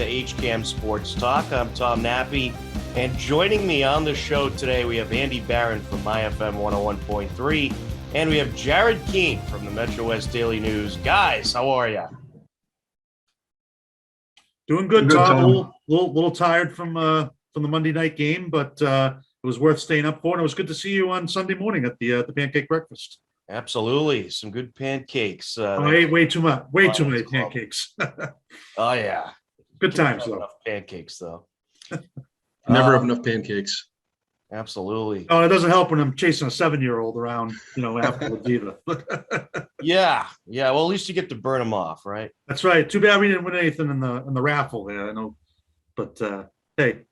HCAM Sports Talk. I'm Tom Nappy, and joining me on the show today, we have Andy Barron from MyFM 101.3, and we have Jared Keene from the Metro West Daily News. Guys, how are you? Doing good, Tom. A little tired from the Monday night game, but it was worth staying up for, and it was good to see you on Sunday morning at the pancake breakfast. Absolutely, some good pancakes. Way too many pancakes. Oh yeah, good times though. Enough pancakes though. Never have enough pancakes. Absolutely. Oh, it doesn't help when I'm chasing a 7-year-old around, afterwards either. Yeah. Well, at least you get to burn them off, right? That's right. Too bad we didn't win anything in the raffle there. I know, but hey.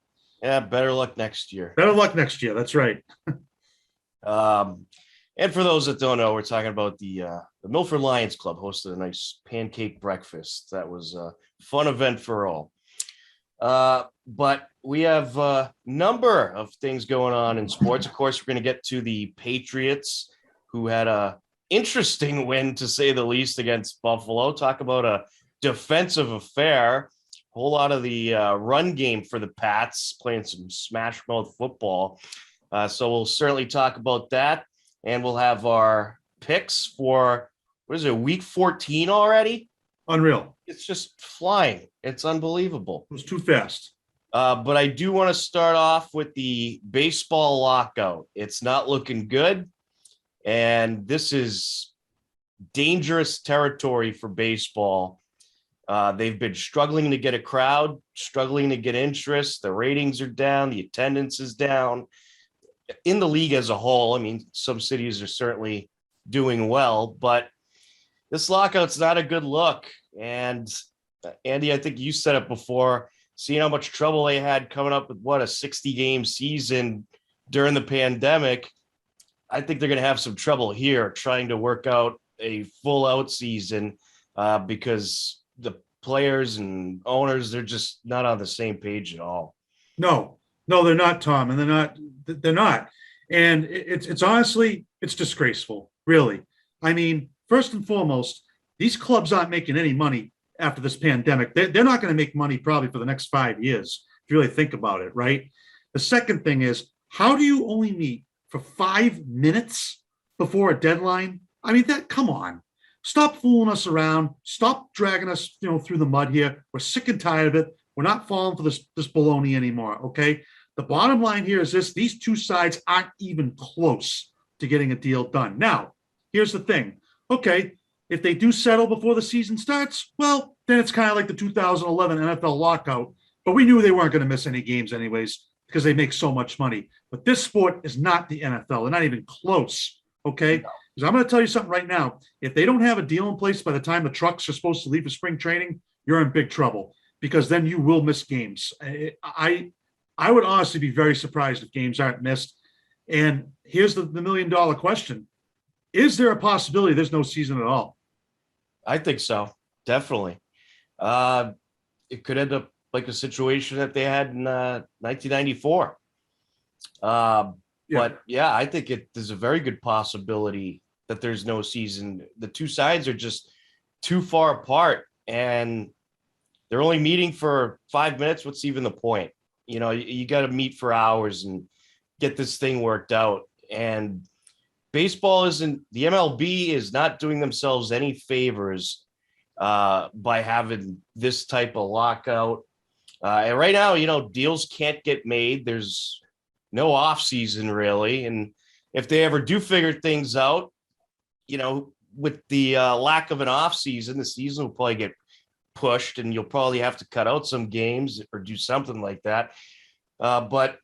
Yeah, better luck next year. Better luck next year. That's right. And for those that don't know, we're talking about the Milford Lions Club hosted a nice pancake breakfast. That was a fun event for all. But we have a number of things going on in sports. Of course, we're going to get to the Patriots, who had a interesting win, to say the least, against Buffalo. Talk about a defensive affair. A whole lot of the run game for the Pats, playing some smash mouth football. So we'll certainly talk about that. And we'll have our picks for, week 14 already? Unreal. It's just flying. It's unbelievable. It was too fast. But I do want to start off with the baseball lockout. It's not looking good. And this is dangerous territory for baseball. They've been struggling to get a crowd, struggling to get interest. The ratings are down. The attendance is down. In the league as a whole, I mean, some cities are certainly doing well, but this lockout's not a good look. And Andy, I think you said it before, seeing how much trouble they had coming up with a 60-game season during the pandemic. I think they're going to have some trouble here trying to work out a full out season because the players and owners, they're just not on the same page at all. No, they're not, Tom, and they're not. And it's honestly, it's disgraceful, really. I mean, first and foremost, these clubs aren't making any money after this pandemic. They're not going to make money probably for the next 5 years, if you really think about it, right? The second thing is, how do you only meet for 5 minutes before a deadline? I mean, come on. Stop fooling us around. Stop dragging us, through the mud here. We're sick and tired of it. We're not falling for this baloney anymore, okay? The bottom line here is this: these two sides aren't even close to getting a deal done. Now, here's the thing. Okay, if they do settle before the season starts, well, then it's kind of like the 2011 NFL lockout. But we knew they weren't going to miss any games anyways because they make so much money. But this sport is not the NFL. They're not even close, okay? Because I'm going to tell you something right now. If they don't have a deal in place by the time the trucks are supposed to leave for spring training, you're in big trouble, because then you will miss games. I would honestly be very surprised if games aren't missed. And here's the $1 million question. Is there a possibility there's no season at all? I think so. Definitely. It could end up like a situation that they had in 1994. But yeah, I think there's a very good possibility that there's no season. The two sides are just too far apart, and they're only meeting for 5 minutes. What's even the point? You got to meet for hours and get this thing worked out. And baseball the MLB is not doing themselves any favors by having this type of lockout. And right now, deals can't get made. There's no off season really. And if they ever do figure things out, with the lack of an off season, the season will probably get pushed, and you'll probably have to cut out some games or do something like that. But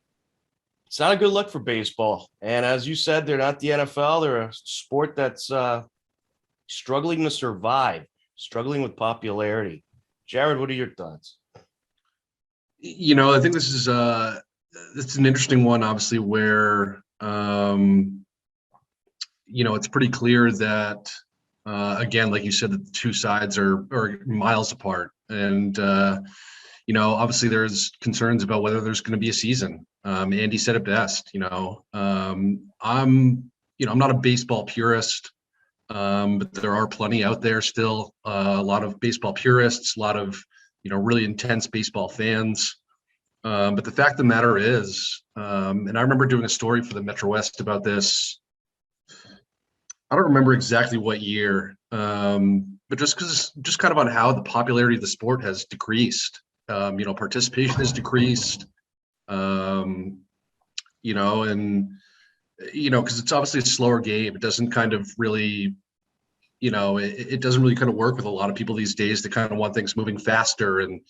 it's not a good look for baseball. And as you said, they're not the NFL. They're a sport that's struggling to survive, struggling with popularity. Jared, what are your thoughts? I think this is an interesting one, obviously, where it's pretty clear that again, like you said, that the two sides are miles apart, and obviously there's concerns about whether there's going to be a season. Andy said it best. I'm not a baseball purist, but there are plenty out there still. A lot of baseball purists, a lot of really intense baseball fans. But the fact of the matter is, and I remember doing a story for the Metro West about this. I don't remember exactly what year, but just kind of on how the popularity of the sport has decreased. Participation has decreased. And because it's obviously a slower game. It doesn't kind of really, it doesn't really kind of work with a lot of people these days that kind of want things moving faster. And,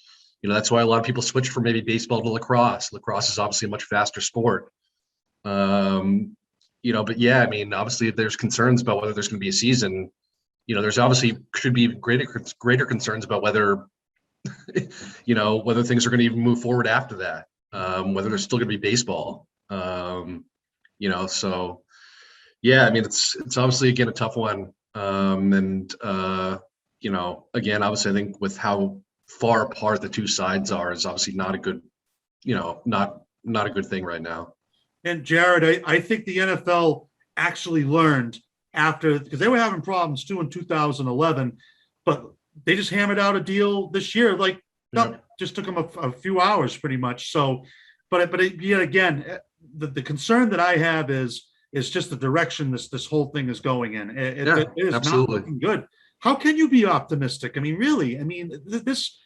that's why a lot of people switch from maybe baseball to lacrosse. Lacrosse is obviously a much faster sport. But yeah, I mean, obviously there's concerns about whether there's going to be a season. There's obviously should be greater concerns about whether, whether things are going to even move forward after that, whether there's still going to be baseball. So yeah, I mean, it's obviously, again, a tough one. Again, obviously I think with how far apart the two sides are is obviously not a good, not a good thing right now. And Jared, I think the NFL actually learned after, because they were having problems too in 2011, but they just hammered out a deal this year. Just took them a few hours pretty much. So, but yet again, the concern that I have is just the direction this whole thing is going in. It is absolutely not looking good. How can you be optimistic? I mean, really, this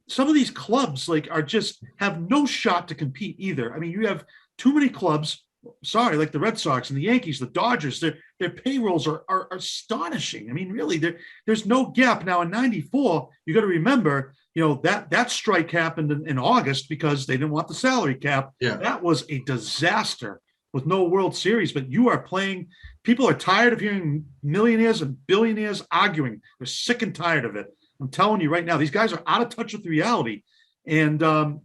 some of these clubs are just have no shot to compete either. I mean, you have too many clubs. Sorry, like the Red Sox and the Yankees, the Dodgers. Their payrolls are astonishing. I mean, really, there's no gap now. In '94, you got to remember, that strike happened in August because they didn't want the salary cap. Yeah, that was a disaster with no World Series. But you are playing. People are tired of hearing millionaires and billionaires arguing. They're sick and tired of it. I'm telling you right now, these guys are out of touch with reality. And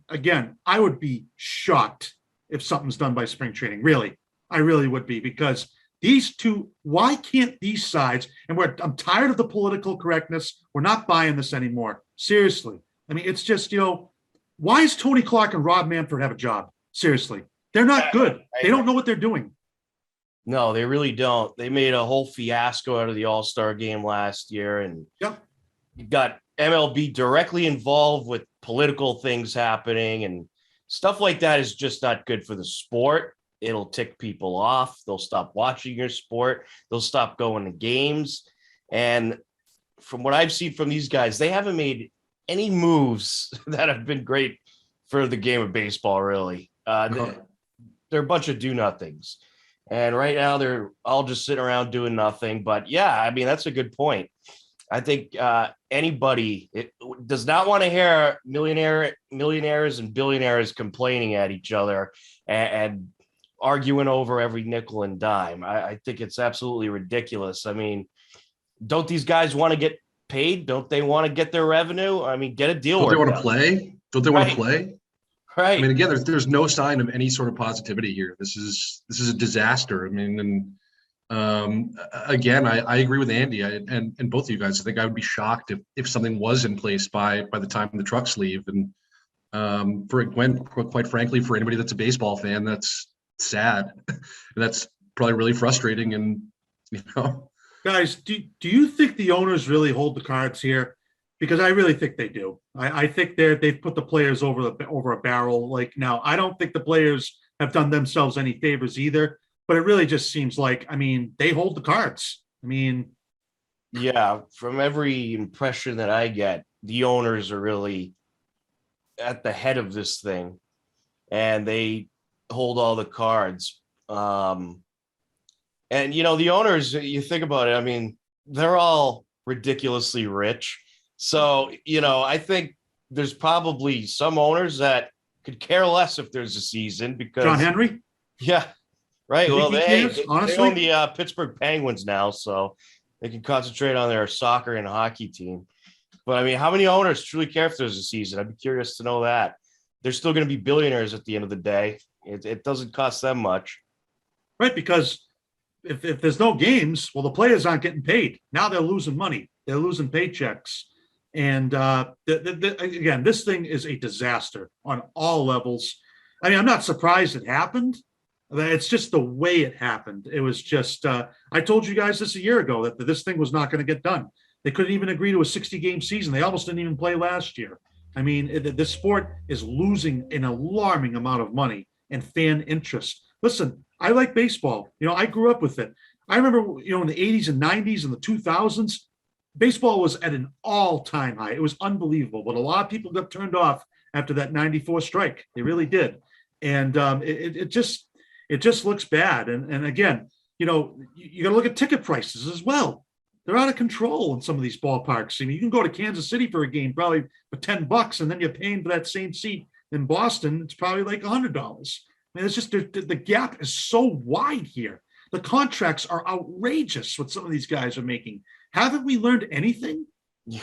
again, I would be shocked if something's done by spring training. Really, I really would be, because these two, why can't these sides, and I'm tired of the political correctness. We're not buying this anymore. Seriously. I mean, it's just, why is Tony Clark and Rob Manfred have a job? Seriously. They're not good. They don't know what they're doing. No, they really don't. They made a whole fiasco out of the All-Star game last year, and you got MLB directly involved with political things happening, and stuff like that is just not good for the sport. It'll tick people off. They'll stop watching your sport. They'll stop going to games. And from what I've seen from these guys, they haven't made any moves that have been great for the game of baseball, really. They're a bunch of do-nothings. And right now they're all just sitting around doing nothing. But yeah, I mean, that's a good point. I think anybody does not want to hear millionaires and billionaires complaining at each other and arguing over every nickel and dime. I think it's absolutely ridiculous. I mean, don't these guys want to get paid? Don't they want to get their revenue? I mean, get a deal. Don't they want to play? Don't they want to play? Right. I mean, again, there's no sign of any sort of positivity here. This is a disaster. I mean, and again, I agree with Andy and both of you guys. I think I would be shocked if something was in place by the time the trucks leave. And quite frankly, for anybody that's a baseball fan, that's sad. And that's probably really frustrating. And guys, do you think the owners really hold the cards here? Because I really think they do. I think they've put the players over a barrel. Now, I don't think the players have done themselves any favors either. But it really just seems like, I mean, they hold the cards. I mean, yeah, from every impression that I get, the owners are really at the head of this thing, and they hold all the cards. And the owners, you think about it, I mean, they're all ridiculously rich. So, I think there's probably some owners that could care less if there's a season, because John Henry. Yeah. Right. Well, they own the Pittsburgh Penguins now, so they can concentrate on their soccer and hockey team. But I mean, how many owners truly care if there's a season? I'd be curious to know that. They're still going to be billionaires at the end of the day. It doesn't cost them much. Right, because if there's no games, well, the players aren't getting paid. Now they're losing money. They're losing paychecks. And again, this thing is a disaster on all levels. I mean, I'm not surprised it happened. It's just the way it happened. It was just, I told you guys this a year ago that this thing was not going to get done. They couldn't even agree to a 60-game season. They almost didn't even play last year. I mean, this sport is losing an alarming amount of money and fan interest. Listen, I like baseball. I grew up with it. I remember, in the 80s and 90s and the 2000s, baseball was at an all-time high. It was unbelievable. But a lot of people got turned off after that 94 strike. They really did. And it just looks bad. And again, you got to look at ticket prices as well. They're out of control in some of these ballparks. I mean, you can go to Kansas City for a game probably for $10, and then you're paying for that same seat in Boston. It's probably like $100. I mean, it's just the gap is so wide here. The contracts are outrageous what some of these guys are making. Haven't we learned anything?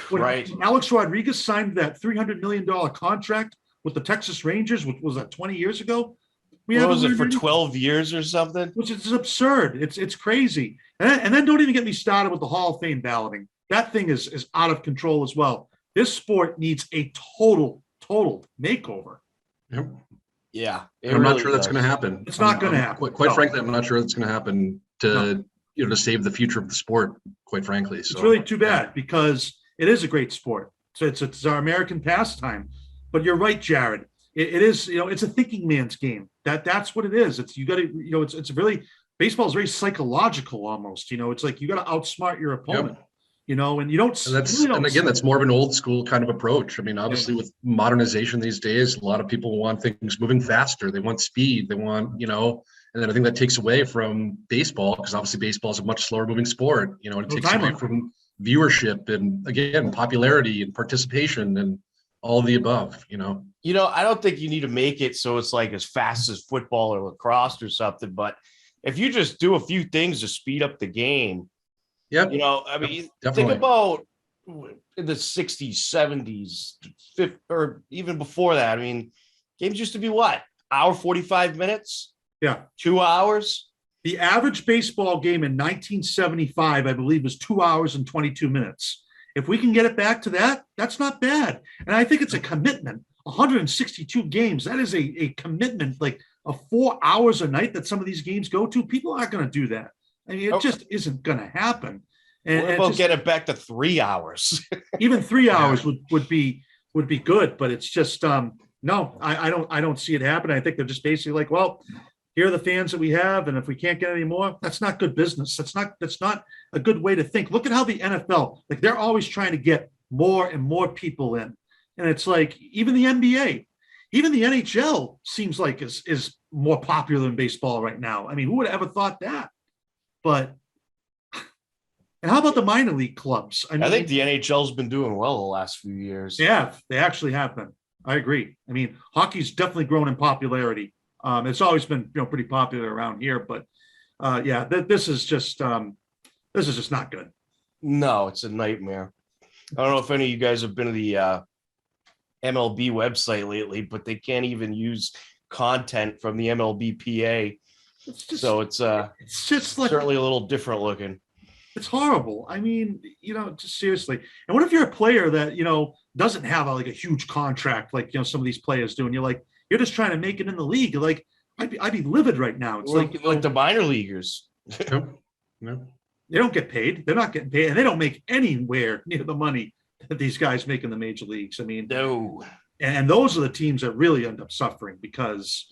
Right. When Alex Rodriguez signed that $300 million contract with the Texas Rangers, which was that 20 years ago? What was it, for 12 years or something? Which is absurd. It's crazy. And then don't even get me started with the Hall of Fame balloting. That thing is out of control as well. This sport needs a total makeover. Yep. Yeah. I'm not sure that's going to happen. It's not going to happen. Quite frankly, I'm not sure that's going to happen to save the future of the sport, quite frankly. So it's really too bad because it is a great sport. So it's our American pastime. But you're right, Jared. It is, it's a thinking man's game. That's what it is. It's you got to, it's really, baseball is very psychological almost. It's like you got to outsmart your opponent. And you don't. And again, that's more of an old school kind of approach. I mean, obviously, with modernization these days, a lot of people want things moving faster. They want speed. They want, and then I think that takes away from baseball because obviously baseball is a much slower moving sport. It takes away from viewership and again popularity and participation and all of the above. I don't think you need to make it so it's like as fast as football or lacrosse or something. But if you just do a few things to speed up the game. Yeah, I mean, think about in the 60s, 70s, or even before that. I mean, games used to be what? Hour 45 minutes? Yeah. 2 hours? The average baseball game in 1975, I believe, was 2 hours and 22 minutes. If we can get it back to that, that's not bad. And I think it's a commitment. 162 games, that is a commitment, like a 4 hours a night that some of these games go to. People aren't going to do that. I mean, it just isn't going to happen. And what about get it back to 3 hours? Even 3 hours would be good, but it's just no, I don't see it happen. I think they're just basically like, well, here are the fans that we have, and if we can't get any more, that's not good business. That's not a good way to think. Look at how the NFL, like they're always trying to get more and more people in, and it's like even the NBA, even the NHL seems like is more popular than baseball right now. I mean, who would have ever thought that? But and how about the minor league clubs? I think the NHL's been doing well the last few years. Yeah, they actually have been. I agree. I mean, hockey's definitely grown in popularity. It's always been pretty popular around here, but this is just not good. No, it's a nightmare. I don't know if any of you guys have been to the MLB website lately, but they can't even use content from the MLBPA. It's just like, certainly a little different looking. It's horrible. I mean, just seriously. And what if you're a player that, doesn't have a huge contract like, some of these players do, and you're just trying to make it in the league. Like, I'd be livid right now. It's like the minor leaguers. No. They don't get paid. They're not getting paid, and they don't make anywhere near the money that these guys make in the major leagues. I mean, no. And those are the teams that really end up suffering because,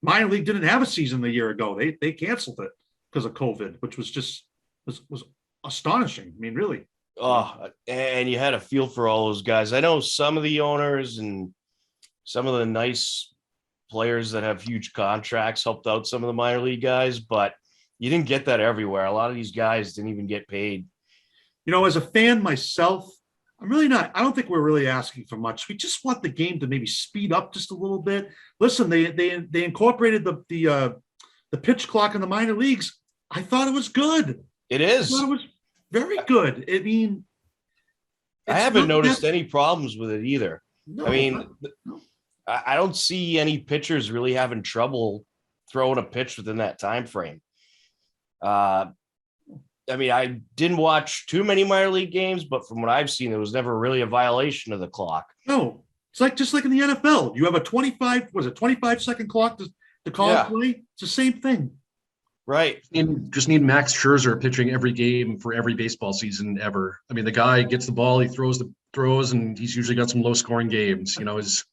minor league didn't have a season a year ago. They canceled it because of COVID, which was just was astonishing. I mean, really. Oh, and you had a feel for all those guys. I know some of the owners and some of the nice players that have huge contracts helped out some of the minor league guys, but you didn't get that everywhere. A lot of these guys didn't even get paid. As a fan myself, I don't think we're really asking for much. We just want the game to maybe speed up just a little bit. Listen, they incorporated the pitch clock in the minor leagues. I thought it was good. It is. I thought it was very good. I mean, I haven't noticed any problems with it either. No, I mean, no. I don't see any pitchers really having trouble throwing a pitch within that time frame. I mean, I didn't watch too many minor league games, but from what I've seen, there was never really a violation of the clock. No, it's just like in the NFL. You have a 25 second clock to call a play. It's the same thing. Right. Just need Max Scherzer pitching every game for every baseball season ever. I mean, the guy gets the ball, he throws, and he's usually got some low scoring games. If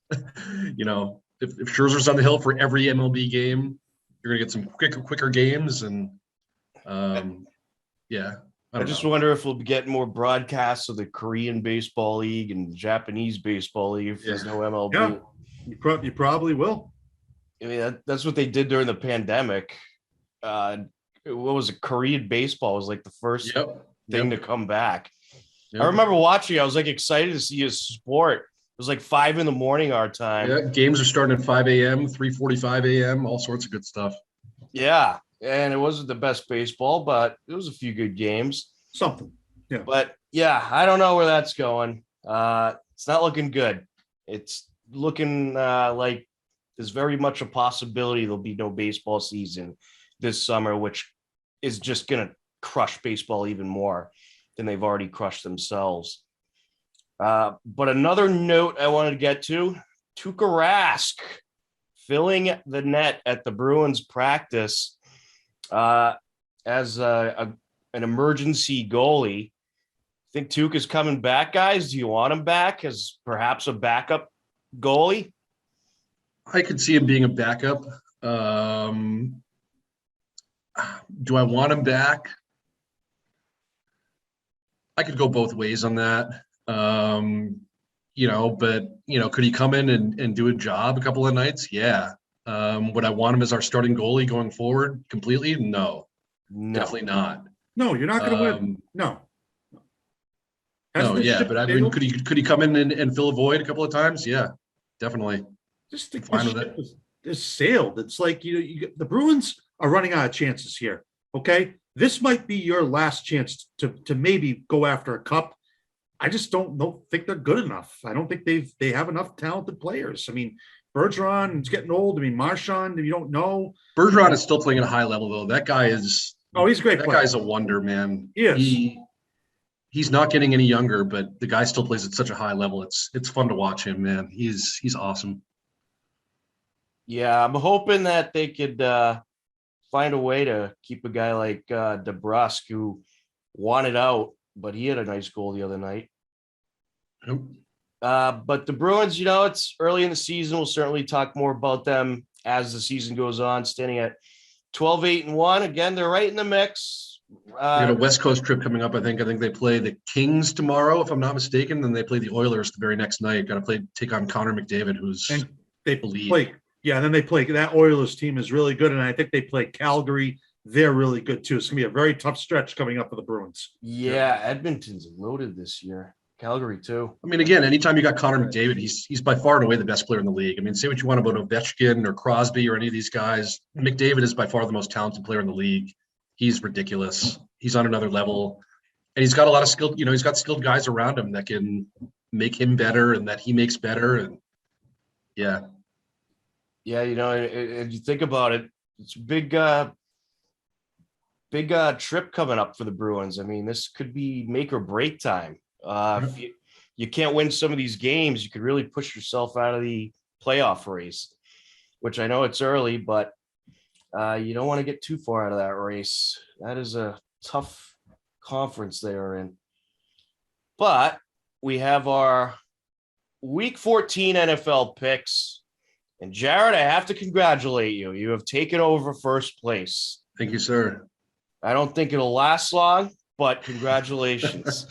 Scherzer's on the hill for every MLB game, you're gonna get some quicker games, and yeah. I just wonder if we'll be getting more broadcasts of the Korean Baseball League and Japanese Baseball League if there's no MLB. Yeah, you probably will. I mean, that's what they did during the pandemic. What was it? Korean baseball was like the first thing to come back. Yep. I remember watching. I was like excited to see a sport. It was like 5 a.m. our time. Yeah, games are starting at 5 a.m., 3:45 a.m., all sorts of good stuff. Yeah, and it wasn't the best baseball, but it was a few good games. Something. Yeah. But yeah, I don't know where that's going. It's not looking good. It's looking like there's very much a possibility there'll be no baseball season this summer, which is just going to crush baseball even more than they've already crushed themselves. But another note I wanted to get to, Tuukka Rask filling the net at the Bruins practice as an emergency goalie. Think Tuukka's coming back, guys? Do you want him back as perhaps a backup goalie? I could see him being a backup. Do I want him back? I could go both ways on that. Could he come in and do a job a couple of nights? Yeah. Would I want him as our starting goalie going forward completely? No. Definitely not. No, you're not going to win. No. But I mean, could he come in and fill a void a couple of times? Yeah, definitely. Just think the ship is sailed. It's like the Bruins are running out of chances here. Okay, this might be your last chance to maybe go after a cup. I just don't think they're good enough. I don't think they have enough talented players. I mean, Bergeron is getting old. I mean, Marchand, you don't know. Bergeron is still playing at a high level though. That guy is. Oh, he's a great. That player. Guy's a wonder, man. Yes. He's not getting any younger, but the guy still plays at such a high level. It's fun to watch him, man. He's awesome. Yeah, I'm hoping that they could find a way to keep a guy like DeBrusque, who wanted out, but he had a nice goal the other night. Yep. But the Bruins, it's early in the season. We'll certainly talk more about them as the season goes on, standing at 12-8-1. Again, they're right in the mix. They got a West Coast trip coming up. I think they play the Kings tomorrow, if I'm not mistaken. Then they play the Oilers the very next night. Got to take on Connor McDavid, and then they play that Oilers team is really good, and I think they play Calgary. They're really good too. It's gonna be a very tough stretch coming up for the Bruins. Yeah, Edmonton's loaded this year. Calgary too. I mean, again, anytime you got Connor McDavid, he's by far and away the best player in the league. I mean, say what you want about Ovechkin or Crosby or any of these guys, McDavid is by far the most talented player in the league. He's ridiculous. He's on another level, and he's got a lot of skilled. He's got skilled guys around him that can make him better, and that he makes better. And yeah. And you think about it, it's a big trip coming up for the Bruins. I mean, this could be make or break time. If you can't win some of these games, you could really push yourself out of the playoff race, which I know it's early, but you don't want to get too far out of that race. That is a tough conference they are in. But we have our Week 14 NFL picks. And Jared, I have to congratulate you. You have taken over first place. Thank you, sir. I don't think it'll last long, but congratulations.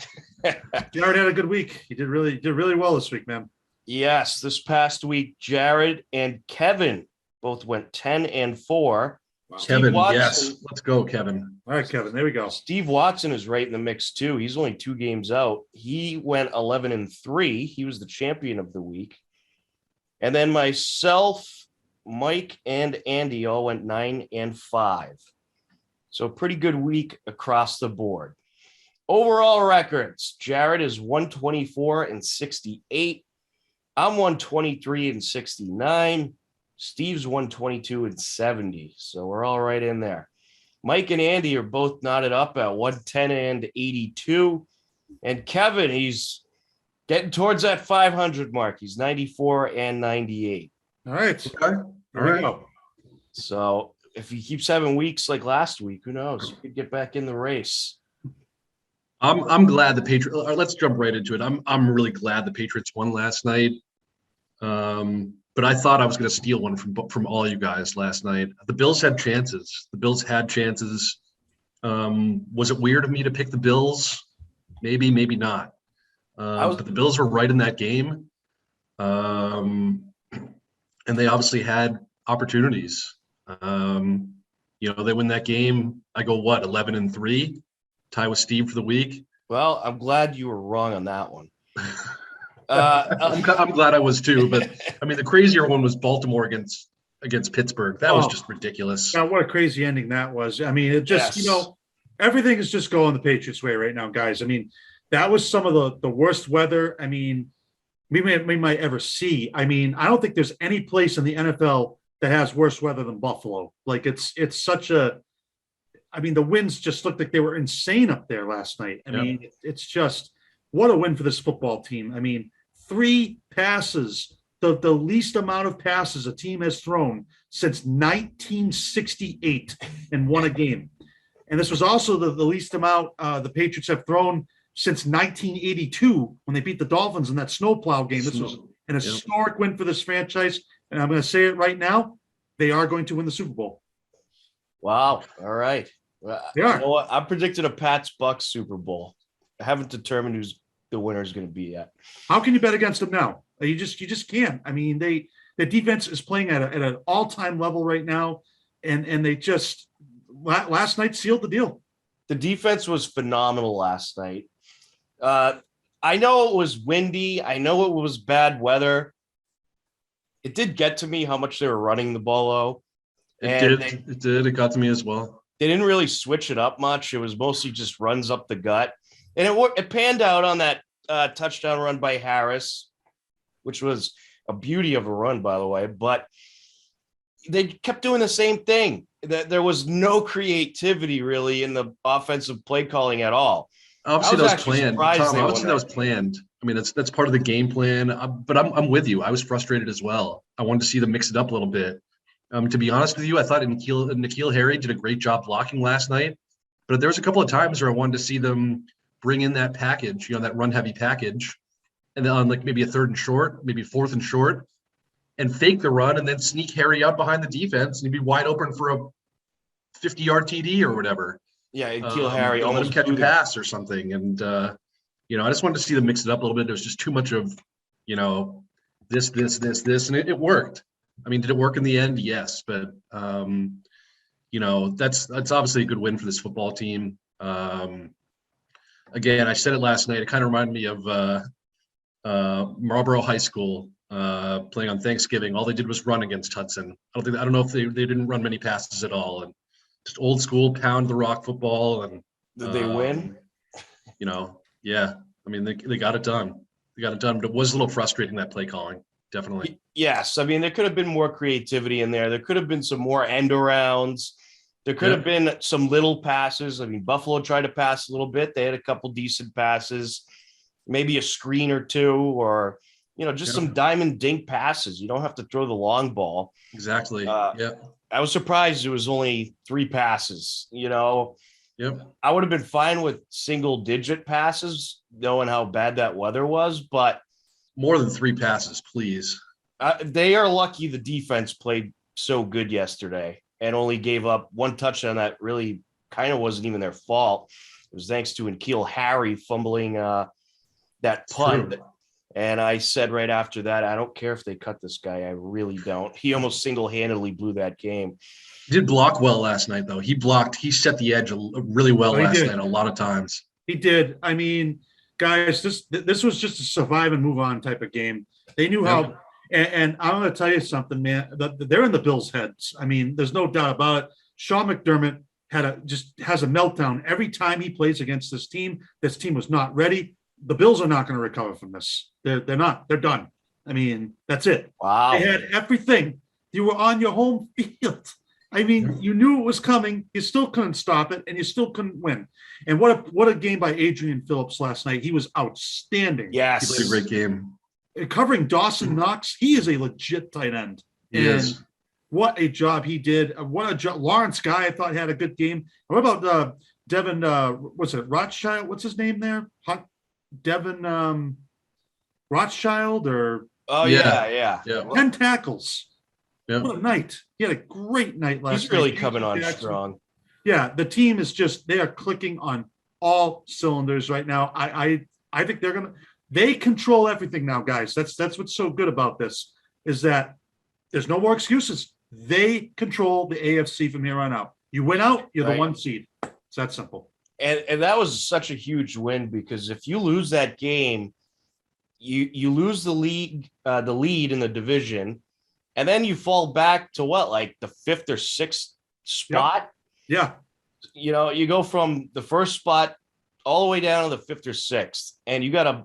Jared had a good week. He did really well this week, man. Yes, this past week, Jared and Kevin both went 10-4. Wow. Kevin, yes. Let's go, Kevin. All right, Kevin, there we go. Steve Watson is right in the mix, too. He's only 2 games out. He went 11-3. He was the champion of the week. And then myself, Mike, and Andy all went 9-5. So pretty good week across the board. Overall records, Jared is 124-68. I'm 123-69. Steve's 122-70. So we're all right in there. Mike and Andy are both knotted up at 110-82. And Kevin, he's getting towards that 500 mark. He's 94-98. All right. Okay. All right. So if he keeps having weeks like last week, who knows? He could get back in the race. I'm glad the Patriots. Let's jump right into it. I'm really glad the Patriots won last night. But I thought I was going to steal one from all you guys last night. The Bills had chances. Was it weird of me to pick the Bills? Maybe, maybe not. But the Bills were right in that game. And they obviously had opportunities. They win that game. I go, 11-3, tie with Steve for the week. Well, I'm glad you were wrong on that one. I'm glad I was too, but I mean, the crazier one was Baltimore against Pittsburgh. That was just ridiculous. God, what a crazy ending that was. I mean, it just, everything is just going the Patriots way right now, guys. I mean, that was some of the worst weather. I mean, we might ever see. I mean, I don't think there's any place in the NFL that has worse weather than Buffalo. Like it's such a, I mean, the winds just looked like they were insane up there last night. I mean, it's just, what a win for this football team. I mean, 3 passes, the least amount of passes a team has thrown since 1968 and won a game. And this was also the least amount the Patriots have thrown since 1982 when they beat the Dolphins in that snowplow game. This was an historic win for this franchise. And I'm going to say it right now, they are going to win the Super Bowl. Wow. All right. Well, they are. You know what? I'm predicting a Pats-Bucks Super Bowl. I haven't determined who's the winner is going to be yet. How can you bet against them now? You just can't. I mean, the defense is playing at an all-time level right now, and they just last night sealed the deal. The defense was phenomenal last night. I know it was windy. I know it was bad weather. It did get to me how much they were running the ball low. It did. It got to me as well. They didn't really switch it up much. It was mostly just runs up the gut. And it panned out on that touchdown run by Harris, which was a beauty of a run, by the way. But they kept doing the same thing. There was no creativity really in the offensive play calling at all. Obviously, that was planned. Tom, obviously, that was planned. I mean, that's part of the game plan. But I'm with you. I was frustrated as well. I wanted to see them mix it up a little bit. To be honest with you, I thought N'Keal Harry did a great job blocking last night. But there was a couple of times where I wanted to see them bring in that package, that run-heavy package, and then on like maybe a 3rd and short, maybe 4th and short, and fake the run and then sneak Harry out behind the defense and he'd be wide open for a 50-yard TD or whatever. Yeah, N'Keal Harry let almost him catch a pass or something. And, I just wanted to see them mix it up a little bit. There was just too much of, this, and it worked. I mean, did it work in the end? Yes. But, that's obviously a good win for this football team. Again, I said it last night. It kind of reminded me of Marlboro High School playing on Thanksgiving. All they did was run against Hudson. I don't know if they didn't run many passes at all, and just old school pound the rock football. And did they win? Yeah. I mean, they got it done. But it was a little frustrating, that play calling. Definitely. Yes. I mean, there could have been more creativity in there. There could have been some more end arounds. There could have been some little passes. I mean, Buffalo tried to pass a little bit. They had a couple decent passes, maybe a screen or two, or, just some diamond dink passes. You don't have to throw the long ball. Exactly. I was surprised it was only 3 passes, Yep. I would have been fine with single digit passes, knowing how bad that weather was, but more than 3 passes, please. They are lucky the defense played so good yesterday and only gave up 1 touchdown that really kind of wasn't even their fault. It was thanks to N'Keal Harry fumbling that punt. True. And I said right after that, I don't care if they cut this guy. I really don't. He almost single-handedly blew that game. He did block well last night, though. He set the edge really well last night a lot of times. He did. I mean, guys, this was just a survive and move on type of game. They knew how. And I'm going to tell you something, man. They're in the Bills' heads. I mean, there's no doubt about it. Sean McDermott has a meltdown every time he plays against this team. This team was not ready. The Bills are not going to recover from this. They're not. They're done. I mean, that's it. Wow. They had everything. You were on your home field. I mean, you knew it was coming. You still couldn't stop it, and you still couldn't win. And what a game by Adrian Phillips last night. He was outstanding. Yes. He played a great game. Covering Dawson Knox, he is a legit tight end. He is. what a job he did. What a job. Lawrence Guy, I thought, had a good game. What about Devin, what's it, Rothschild? What's his name there? Devin Rothschild or Oh Yeah. yeah. Yeah. 10 tackles. Yeah. What a night. He had a great night last He's really night. coming on Jackson. strong. Yeah, the team is just, they are clicking on all cylinders right now. I think they control everything now, guys. That's what's so good about this, is that there's no more excuses. They control the AFC from here on out. You win out, you're the Right. 1 seed. It's that simple. And that was such a huge win, because if you lose that game, you lose the lead in the division, and then you fall back to what, like the 5th or 6th spot. Yeah. You know, you go from the first spot all the way down to the 5th or 6th, and you got a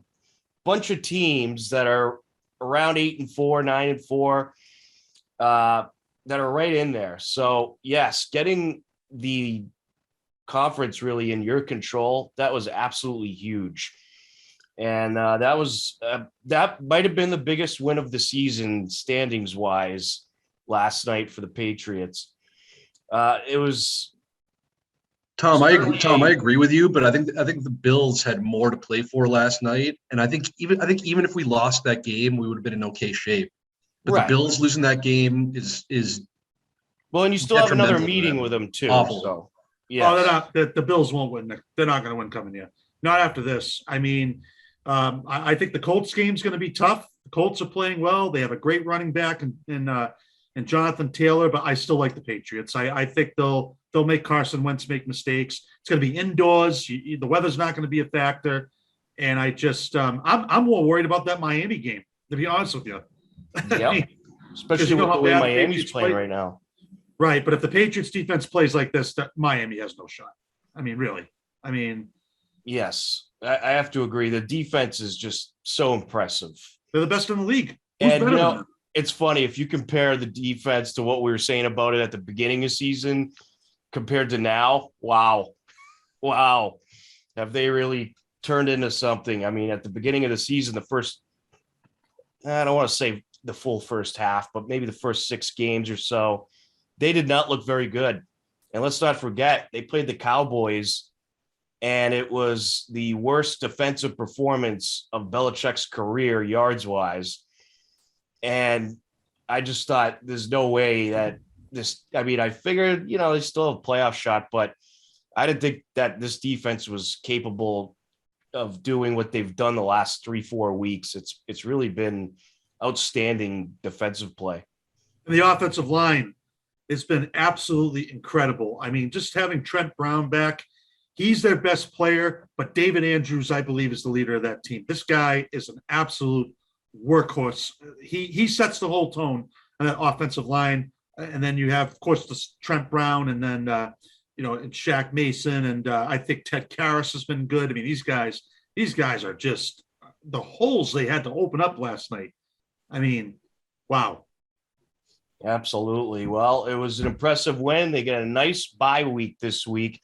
bunch of teams that are around 8-4, 9-4, that are right in there. So yes, getting the conference really in your control, that was absolutely huge. And that might have been the biggest win of the season standings wise last night for the Patriots. It was Tom, I agree. certainly Tom, I agree with you, but I think the Bills had more to play for last night, and I think even if we lost that game, we would have been in okay shape. But right. the Bills losing that game is Well, and you still have another detrimental to meeting them. with them too. Awful. So Oh, yeah, the Bills won't win. They're not going to win coming here. Not after this. I mean, I think the Colts game's going to be tough. The Colts are playing well. They have a great running back in Jonathan Taylor, but I still like the Patriots. I think they'll make Carson Wentz make mistakes. It's going to be indoors. The weather's not going to be a factor. And I just, I'm more worried about that Miami game, to be honest with you. yep. Especially you know with how the way bad the Miami's Patriots playing play? right now. Right. But if the Patriots defense plays like this, Miami has no shot. I mean, really. I mean, Yes, I have to agree. The defense is just so impressive. they're the best in the league. Who's And, better you than know, them? it's funny if you compare the defense to what we were saying about it at the beginning of season compared to now. Wow. Have they really turned into something? I mean, at the beginning of the season, I don't want to say the full first half, but maybe the first 6 games or so, they did not look very good. And let's not forget, they played the Cowboys, and it was the worst defensive performance of Belichick's career, yards wise. And I just thought there's no way that I figured, they still have a playoff shot, but I didn't think that this defense was capable of doing what they've done the last 3-4 weeks. It's really been outstanding defensive play. And the offensive line has been absolutely incredible. I mean, just having Trent Brown back, he's their best player, but David Andrews, I believe, is the leader of that team. This guy is an absolute workhorse. He sets the whole tone on that offensive line. And then you have, of course, the Trent Brown, and then and Shaq Mason, and I think Ted Karras has been good. I mean, these guys are just the holes they had to open up last night. I mean, wow. Absolutely. Well, it was an impressive win. They get a nice bye week this week,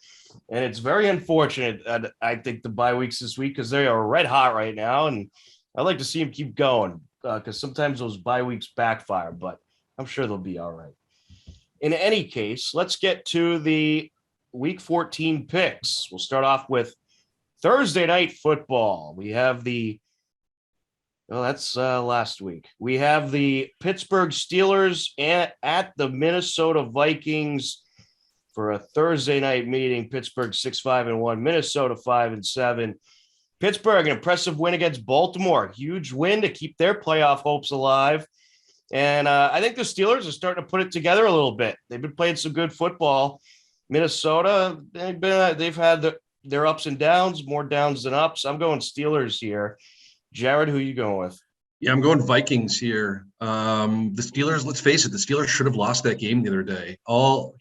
and it's very unfortunate that I think the bye weeks this week, because they are red hot right now, and I'd like to see them keep going, because sometimes those bye weeks backfire, but I'm sure they'll be all right. In any case, let's get to the Week 14 picks. We'll start off with Thursday night football. We have that's last week. We have the Pittsburgh Steelers at the Minnesota Vikings for a Thursday night meeting. Pittsburgh 6-5-1, Minnesota 5-7. Pittsburgh, an impressive win against Baltimore. Huge win to keep their playoff hopes alive. And I think the Steelers are starting to put it together a little bit. They've been playing some good football. Minnesota, they've had their ups and downs, more downs than ups. I'm going Steelers here. Jared, who are you going with? Yeah, I'm going Vikings here. The Steelers, let's face it, the Steelers should have lost that game the other day. All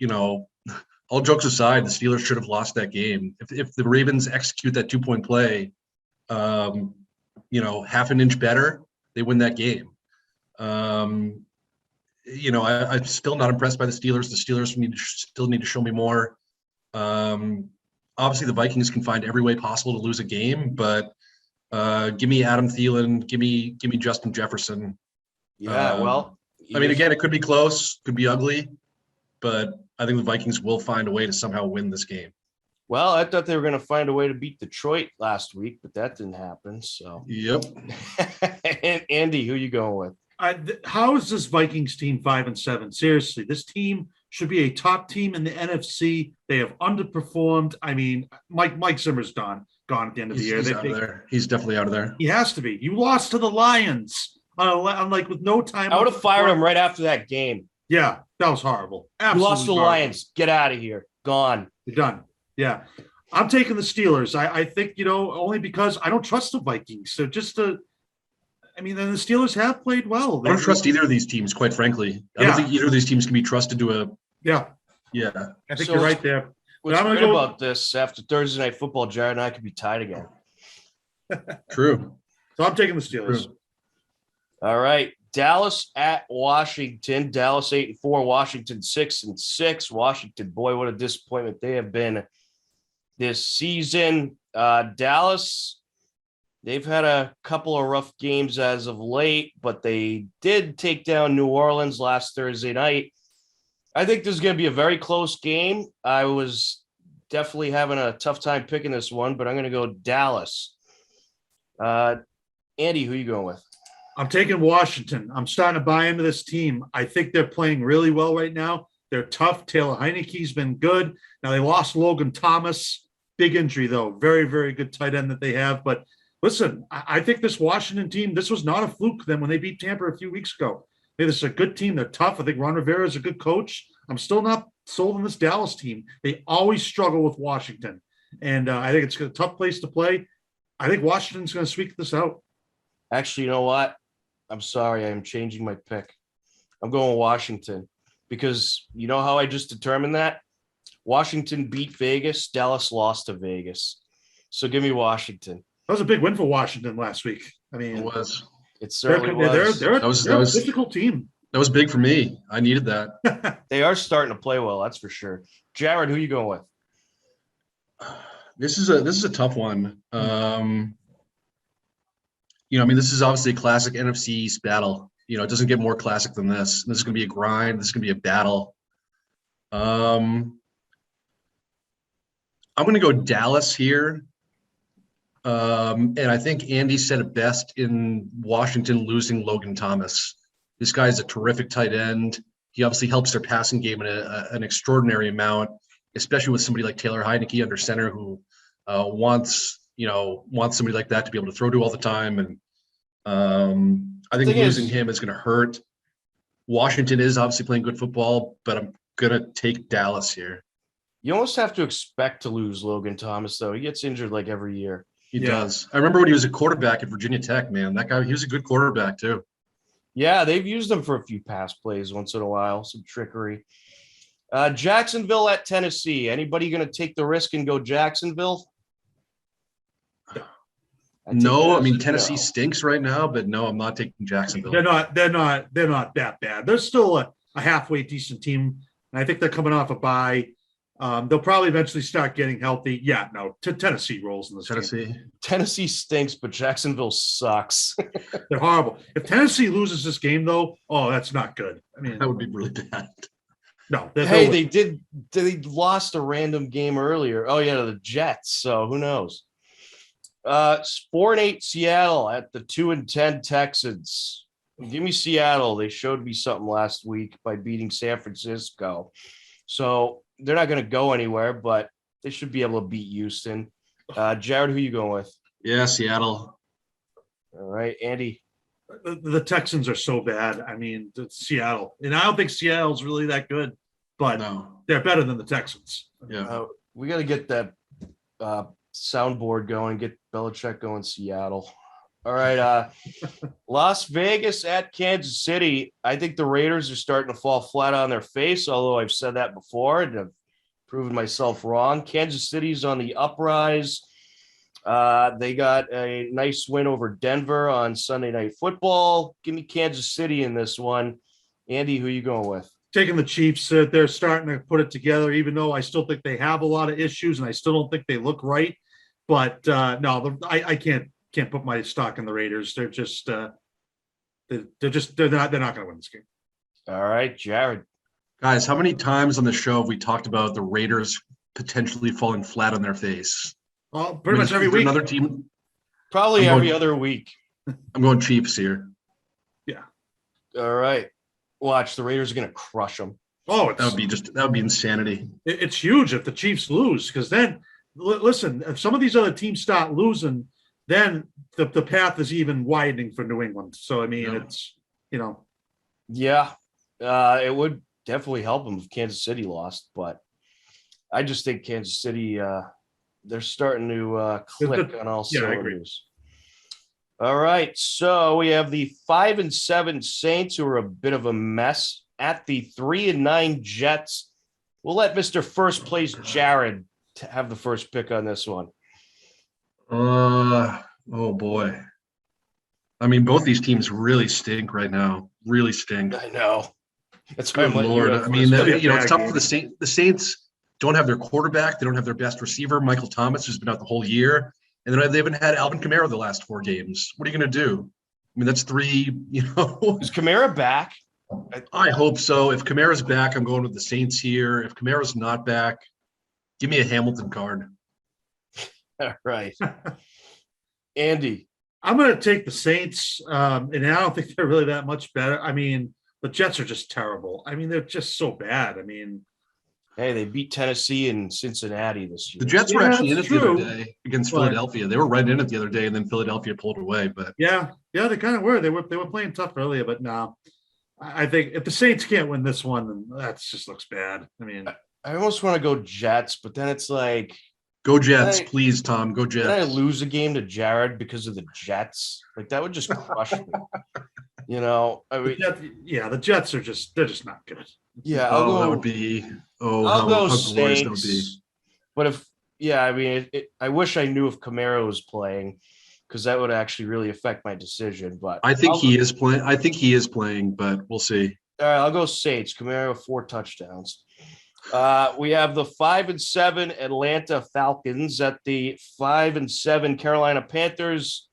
jokes aside, the Steelers should have lost that game. If the Ravens execute that 2-point play, half an inch better, they win that game. I'm still not impressed by the Steelers. The Steelers still need to show me more. Obviously, the Vikings can find every way possible to lose a game, but give me Adam Thielen, give me Justin Jefferson. Yeah, well, I mean, again, it could be close, could be ugly, but I think the Vikings will find a way to somehow win this game. Well, I thought they were going to find a way to beat Detroit last week, but that didn't happen. So, Yep. and Andy, who you going with? How is this Vikings team 5-7? Seriously, this team should be a top team in the NFC. They have underperformed. I mean, Mike Zimmer's gone at the end of the year. He's out of there. He's definitely out of there. He has to be. You lost to the Lions on like with no time. I would have fired him right after that game. Yeah, that was horrible. You Absolutely lost to the horrible. Lions. Get out of here. Gone. You're done. Yeah. I'm taking the Steelers. I think, only because I don't trust the Vikings. So then the Steelers have played well. I don't trust either of these teams, quite frankly. I don't think either of these teams can be trusted to Yeah. I think you're right there. What's I'm gonna great go- about this, after Thursday Night Football, Jared and I could be tied again. True. So I'm taking the Steelers. True. All right. Dallas at Washington. Dallas 8-4, Washington 6-6. Washington, boy, what a disappointment they have been this season. Dallas, they've had a couple of rough games as of late, but they did take down New Orleans last Thursday night. I think this is going to be a very close game. I was definitely having a tough time picking this one, but I'm going to go Dallas. Andy, who are you going with? I'm taking Washington. I'm starting to buy into this team. I think they're playing really well right now. They're tough. Taylor Heineke's been good. Now they lost Logan Thomas. Big injury, though. Very, very good tight end that they have. But listen, I think this Washington team, this was not a fluke then when they beat Tampa a few weeks ago. Hey, this is a good team. They're tough. I think Ron Rivera is a good coach. I'm still not sold on this Dallas team. They always struggle with Washington. And I think it's a tough place to play. I think Washington's going to squeak this out. Actually, you know what? I'm sorry. I'm changing my pick. I'm going Washington because you know how I just determined that? Washington beat Vegas. Dallas lost to Vegas. So give me Washington. That was a big win for Washington last week. I mean, It was. It certainly was. They're That was- a difficult team. That was big for me. I needed that. They are starting to play well. That's for sure. Jared, who are you going with? This is a tough one. This is obviously a classic NFC East battle. It doesn't get more classic than this. This is going to be a grind. This is going to be a battle. I'm going to go Dallas here. And I think Andy said it best in Washington losing Logan Thomas. This guy is a terrific tight end. He obviously helps their passing game in an extraordinary amount, especially with somebody like Taylor Heineke under center who wants somebody like that to be able to throw to all the time. And I think losing him is going to hurt. Washington is obviously playing good football, but I'm going to take Dallas here. You almost have to expect to lose Logan Thomas, though. He gets injured like every year. He does. I remember when he was a quarterback at Virginia Tech, man. That guy, he was a good quarterback too. Yeah, they've used him for a few pass plays once in a while, some trickery. Jacksonville at Tennessee. Anybody going to take the risk and go Jacksonville? Tennessee stinks right now, but no, I'm not taking Jacksonville. They're not that bad. They're still a halfway decent team. And I think they're coming off a bye. They'll probably eventually start getting healthy. Yeah, no, Tennessee rolls in this game. Tennessee stinks, but Jacksonville sucks. They're horrible. If Tennessee loses this game, though, that's not good. I mean, that would be really bad. No. They lost a random game earlier. Oh, yeah, to the Jets. So who knows? 4-8 Seattle at the 2-10 Texans. Give me Seattle. They showed me something last week by beating San Francisco. So they're not going to go anywhere, but they should be able to beat Houston. Jared, who you going with? Yeah, Seattle. All right, Andy. The Texans are so bad. I mean, it's Seattle. And I don't think Seattle's really that good, but they're better than the Texans. Yeah. We got to get that soundboard going, get Belichick going Seattle. All right. Las Vegas at Kansas City. I think the Raiders are starting to fall flat on their face, although I've said that before and I've proven myself wrong. Kansas City's on the uprise. They got a nice win over Denver on Sunday Night Football. Give me Kansas City in this one. Andy, who are you going with? Taking the Chiefs. They're starting to put it together, even though I still think they have a lot of issues and I still don't think they look right. But no, I can't put my stock in the Raiders. They're not going to win this game. All right, Jared. Guys, how many times on the show have we talked about the Raiders potentially falling flat on their face? Well, pretty much every is there week. another team? Probably I'm every going- other week. I'm going Chiefs here. Yeah. All right. Watch, the Raiders are going to crush them. Oh, That would be insanity. it's huge if the Chiefs lose, because then listen, if some of these other teams start losing, then the path is even widening for New England. So I mean, Yeah. it's Yeah. It would definitely help them if Kansas City lost, but I just think Kansas City, they're starting to click on all yeah, I agree. cylinders. All right. So we have the 5-7 Saints, who are a bit of a mess, at the 3-9 Jets. We'll let Mr. First Place Jared have the first pick on this one. Oh boy. I mean, both these teams really stink right now. Really stink. I know. That's why Good I'm letting Lord. you have I mean, first pick. it's tough for the Saints. The Saints don't have their quarterback. They don't have their best receiver, Michael Thomas, who's been out the whole year. And then they haven't had Alvin Kamara the last 4 games. What are you going to do? I mean, that's 3, Is Kamara back? I hope so. If Kamara's back, I'm going with the Saints here. If Kamara's not back, give me a Hamilton card. All right. Andy. I'm going to take the Saints, and I don't think they're really that much better. I mean, the Jets are just terrible. I mean, they're just so bad. I mean, Hey, they beat Tennessee and Cincinnati this year. The Jets were Yeah, actually in it that's the other true. day against But- Philadelphia. They were right in it the other day, and then Philadelphia pulled away. But yeah, they kind of were. They were playing tough earlier, but no. I think if the Saints can't win this one, then that just looks bad. I mean, I almost want to go Jets, but then it's like, go Jets, Hey. please, Tom. Go did I Jets. lose a game to Jared because of the Jets? Like, that would just crush me. I mean, the Jets are they're just not good. yeah, I'll go. That would be. I'll How go glorious that would be. Saints. But I mean, I wish I knew if Kamara was playing, because that would actually really affect my decision. But I think he is playing. I think he is playing, but we'll see. All right, I'll go Saints. Kamara with 4 touchdowns. We have the 5-7 Atlanta Falcons at the 5-7 Carolina Panthers.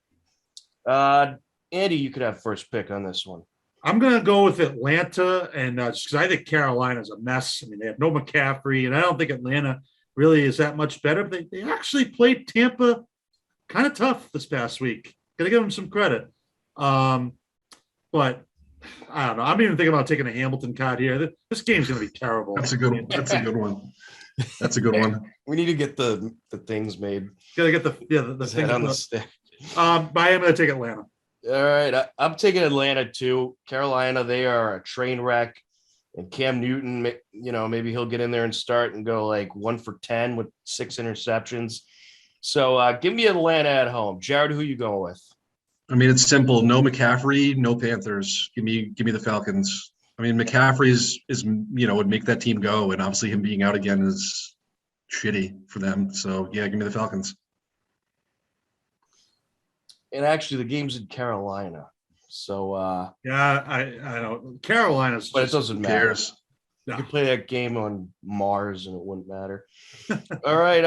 Andy, you could have first pick on this one. I'm going to go with Atlanta, and just because I think Carolina's a mess. I mean, they have no McCaffrey, and I don't think Atlanta really is that much better. But they actually played Tampa kind of tough this past week. Got to give them some credit. But I don't know. I'm even thinking about taking a Hamilton card here. This game's going to be terrible. That's a good one. That's a good one. That's a good one. We need to get the things made. Got to get the Head thing on the stick. But I'm going to take Atlanta. All right, I'm taking Atlanta too. Carolina, they are a train wreck, and Cam Newton, maybe he'll get in there and start and go like 1 for 10 with 6 interceptions. So give me Atlanta at home. Jared, who you going with? I mean, it's simple. No McCaffrey, no Panthers. Give me the Falcons. I mean, McCaffrey is would make that team go, and obviously him being out again is shitty for them. So yeah, give me the Falcons. And actually, the game's in Carolina. So Yeah, I don't. Carolina's. but it just- doesn't Who matter. cares? You No. could play that game on Mars and it wouldn't matter. All right.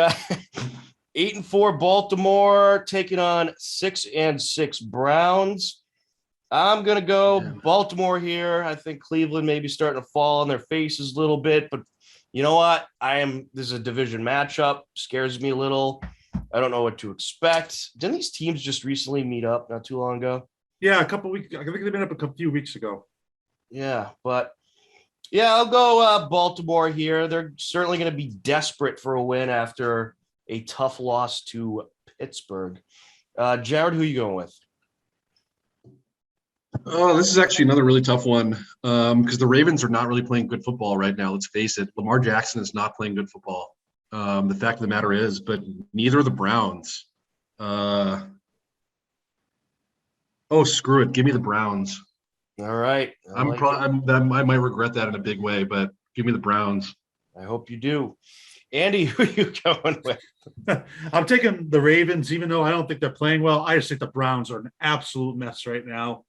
8-4 Baltimore taking on 6-6 Browns. I'm gonna go Yeah. Baltimore here. I think Cleveland may be starting to fall on their faces a little bit, but you know what? This is a division matchup. Scares me a little. I don't know what to expect. Didn't these teams just recently meet up not too long ago? Yeah, a couple weeks. I think they've been up a few weeks ago. Yeah, but yeah, I'll go Baltimore here. They're certainly going to be desperate for a win after a tough loss to Pittsburgh. Jared, who are you going with? Oh, this is actually another really tough one because the Ravens are not really playing good football right now. Let's face it. Lamar Jackson is not playing good football. The fact of the matter is, but neither are the Browns. Screw it. Give me the Browns. All right. I might regret that in a big way, but give me the Browns. I hope you do. Andy, who are you going with? I'm taking the Ravens, even though I don't think they're playing well. I just think the Browns are an absolute mess right now.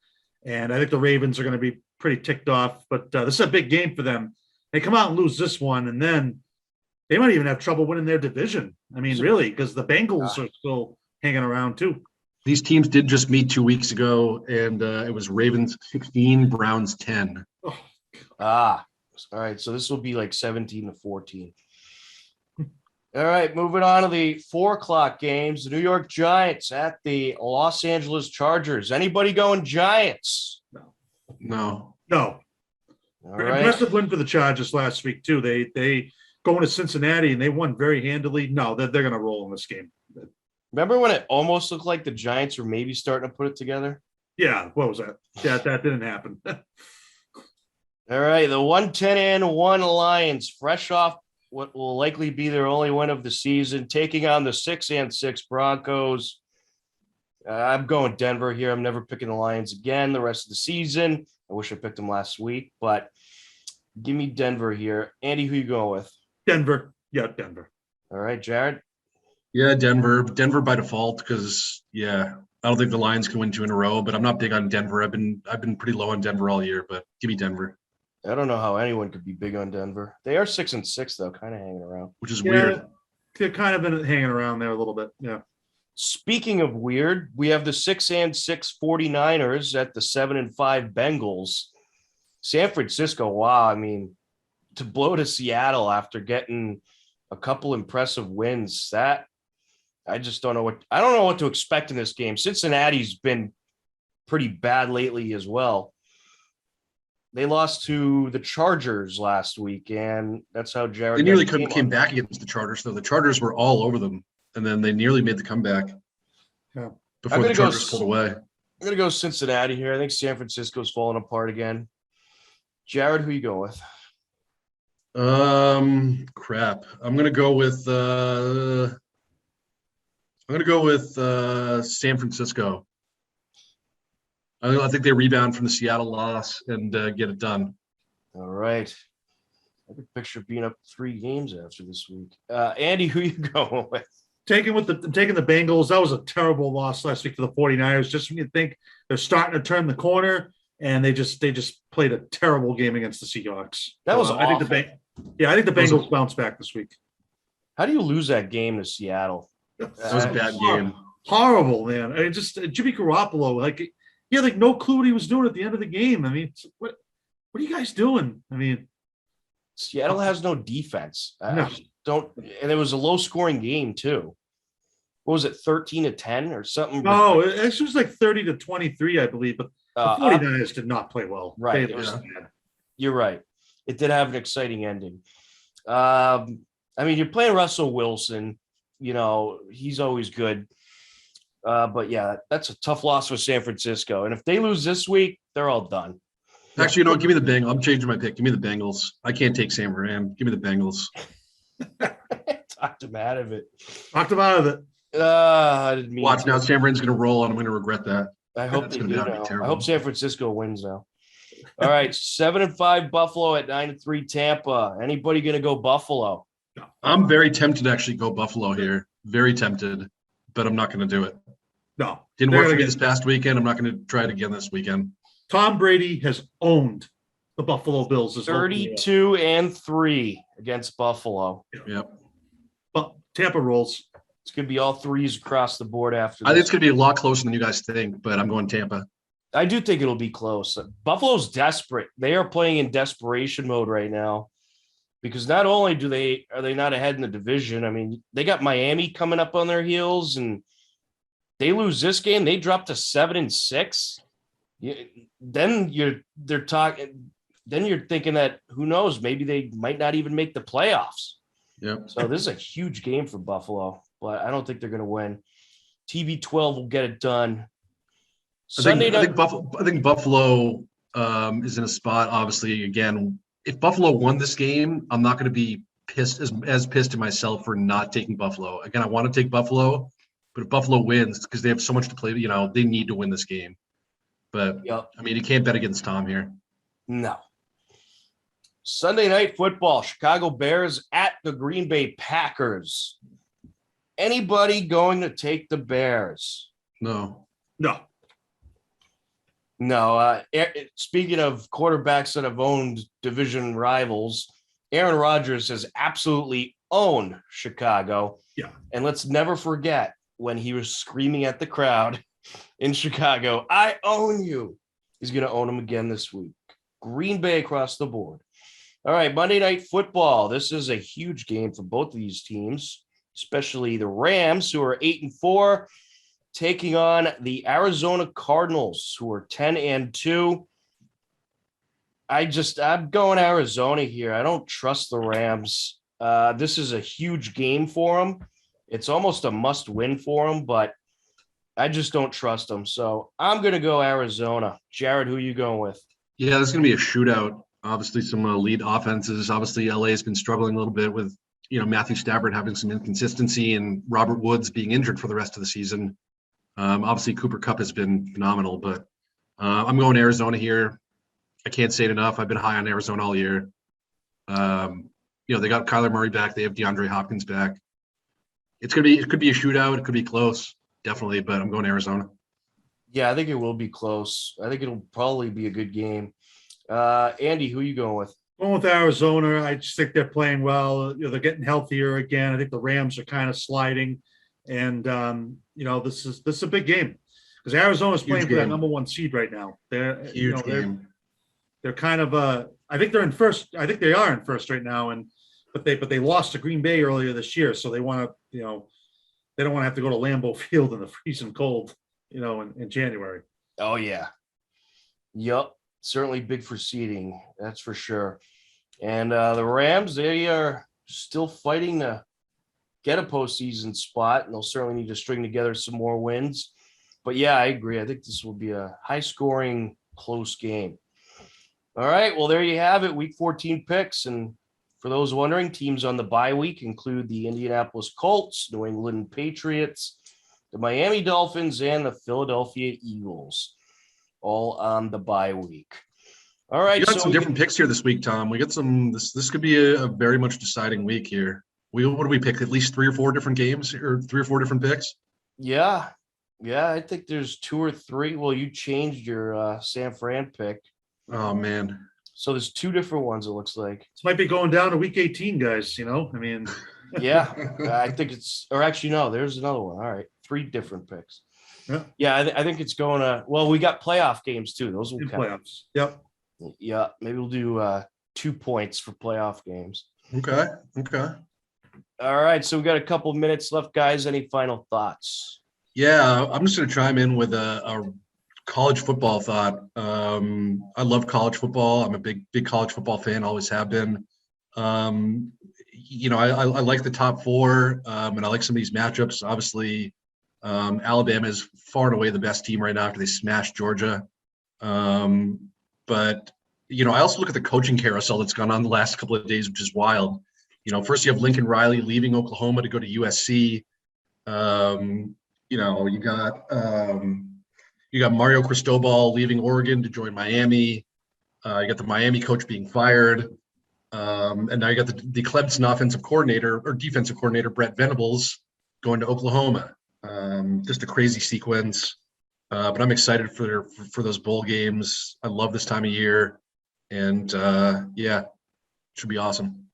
And I think the Ravens are going to be pretty ticked off. But this is a big game for them. They come out and lose this one, and then they might even have trouble winning their division. I mean, really, because the Bengals are still hanging around too. These teams did just meet 2 weeks ago, and it was Ravens 16, Browns 10. Oh, All right. So this will be like 17-14. All right, moving on to the 4:00 games. The New York Giants at the Los Angeles Chargers. Anybody going Giants? No. No. All right. Impressive win for the Chargers last week, too. They going to Cincinnati and they won very handily. No, they're going to roll in this game. Remember when it almost looked like the Giants were maybe starting to put it together? Yeah, what was that? Yeah, that didn't happen. All right, the 1-10-1 Lions, fresh off what will likely be their only win of the season, taking on the 6-6 Broncos. I'm going Denver here. I'm never picking the Lions again the rest of the season. I wish I picked them last week, but give me Denver here. Andy, who you going with? Denver. Yeah, Denver. All right, Jared. Yeah, Denver. Denver by default because I don't think the Lions can win 2 in a row. But I'm not big on Denver. I've been pretty low on Denver all year. But give me Denver. I don't know how anyone could be big on Denver. They are 6-6 though, kind of hanging around. Which is weird. They've kind of been hanging around there a little bit. Yeah. Speaking of weird, we have the 6-6 49ers at the 7-5 Bengals. San Francisco, wow. I mean, to blow to Seattle after getting a couple impressive wins, that I just don't know what to expect in this game. Cincinnati's been pretty bad lately as well. They lost to the Chargers last week, and that's how Jared. They nearly came back against the Chargers, though. The Chargers were all over them, and then they nearly made the comeback. Yeah. Before the Chargers pulled away. I'm gonna go Cincinnati here. I think San Francisco's falling apart again. Jared, who you go with? Crap. I'm gonna go with San Francisco. I think they rebound from the Seattle loss and get it done. All right. I could picture being up 3 games after this week. Andy, who you going with? Taking the Bengals. That was a terrible loss last week for the 49ers. Just when you think they're starting to turn the corner, and they just played a terrible game against the Seahawks. That was awful. I think the Bengals bounce back this week. How do you lose that game to Seattle? That was a bad game. Horrible, man. I mean, just Jimmy Garoppolo, he had no clue what he was doing at the end of the game. I mean, what are you guys doing? I mean, Seattle has no defense. No. And it was a low scoring game too. What was it, 13-10 or something? No, it actually was like 30-23, I believe. But the 49ers did not play well. Right. You're right. It did have an exciting ending. I mean, you're playing Russell Wilson. You know, he's always good. But yeah, that's a tough loss for San Francisco. And if they lose this week, they're all done. Actually, give me the Bengals. I'm changing my pick. Give me the Bengals. I can't take San Fran. Give me the Bengals. Talked him out of it. Knocked him out of it. I didn't mean Watch now. San Fran's going to roll, and I'm going to regret that. I hope they do now. I hope San Francisco wins now. All right, 7-5 Buffalo at 9-3 Tampa. Anybody going to go Buffalo? I'm very tempted to actually go Buffalo here. Very tempted, but I'm not going to do it. No. Didn't work for me this past weekend. I'm not going to try it again this weekend. Tom Brady has owned the Buffalo Bills. 32-3 against Buffalo. Yep. But Tampa rolls. It's going to be all threes across the board after this. I think it's going to be a lot closer than you guys think, but I'm going Tampa. I do think it'll be close. Buffalo's desperate. They are playing in desperation mode right now because not only are they not ahead in the division, I mean, they got Miami coming up on their heels, and they lose this game, they drop to 7-6. Then you're thinking that who knows, maybe they might not even make the playoffs. Yep. So this is a huge game for Buffalo, but I don't think they're going to win. TB12 will get it done. I think Buffalo is in a spot. Obviously, again, if Buffalo won this game, I'm not going to be pissed as pissed at myself for not taking Buffalo. Again, I want to take Buffalo, but if Buffalo wins, because they have so much to play, they need to win this game. But I mean, you can't bet against Tom here. No. Sunday Night Football, Chicago Bears at the Green Bay Packers. Anybody going to take the Bears? No. Speaking of quarterbacks that have owned division rivals, Aaron Rodgers has absolutely owned Chicago. Yeah. And let's never forget when he was screaming at the crowd in Chicago, "I own you." He's going to own them again this week. Green Bay across the board. All right, Monday Night Football. This is a huge game for both of these teams, especially the Rams, who are 8-4, taking on the Arizona Cardinals, who are 10-2. I'm going Arizona here. I don't trust the Rams. This is a huge game for them. It's almost a must-win for them, but I just don't trust them. So I'm going to go Arizona. Jared, who are you going with? Yeah, this is going to be a shootout. Obviously, some elite offenses. Obviously, LA has been struggling a little bit with, Matthew Stafford having some inconsistency and Robert Woods being injured for the rest of the season. Obviously, Cooper Kupp has been phenomenal, but I'm going Arizona here. I can't say it enough. I've been high on Arizona all year. They got Kyler Murray back. They have DeAndre Hopkins back. It could be a shootout. It could be close, definitely, but I'm going Arizona. Yeah, I think it will be close. I think it'll probably be a good game. Andy, who are you going with? Going with Arizona. I just think they're playing well. They're getting healthier again. I think the Rams are kind of sliding, and this is a big game because Arizona's playing for that number one seed right now. They're Huge game. They're kind of I think they're in first. I think they are in first right now, but they lost to Green Bay earlier this year, so they want to they don't want to have to go to Lambeau Field in the freezing cold, in January. Oh yeah, yep. Certainly big for seeding, that's for sure. And the Rams, they are still fighting to get a postseason spot, and they'll certainly need to string together some more wins. But yeah, I agree. I think this will be a high-scoring, close game. All right, well, there you have it, Week 14 picks. And for those wondering, teams on the bye week include the Indianapolis Colts, New England Patriots, the Miami Dolphins, and the Philadelphia Eagles, all on the bye week. All right. You got some different picks here this week, Tom. We got some. This could be a very much deciding week here. What do we pick? At least 3 or 4 different games, or 3 or 4 different picks? Yeah. I think there's 2 or 3. Well, you changed your San Fran pick. Oh man. So there's 2 different ones. It looks like this might be going down to Week 18, guys. Yeah, I think it's. Or actually, no. There's another one. All right, 3 different picks. Yeah, I think it's going to. Well, we got playoff games too. Those will count. Playoffs. Yep. Yeah, maybe we'll do 2 points for playoff games. Okay. All right, so we got a couple minutes left, guys. Any final thoughts? Yeah, I'm just going to chime in with a college football thought. I love college football. I'm a big college football fan. Always have been. I like the top 4, and I like some of these matchups. Obviously, Alabama is far and away the best team right now after they smashed Georgia. But I also look at the coaching carousel that's gone on the last couple of days, which is wild. First you have Lincoln Riley leaving Oklahoma to go to USC. You got Mario Cristobal leaving Oregon to join Miami. You got the Miami coach being fired. And now you got the Clemson offensive coordinator or defensive coordinator, Brett Venables, going to Oklahoma. Just a crazy sequence. But I'm excited for those bowl games. I love this time of year. And should be awesome.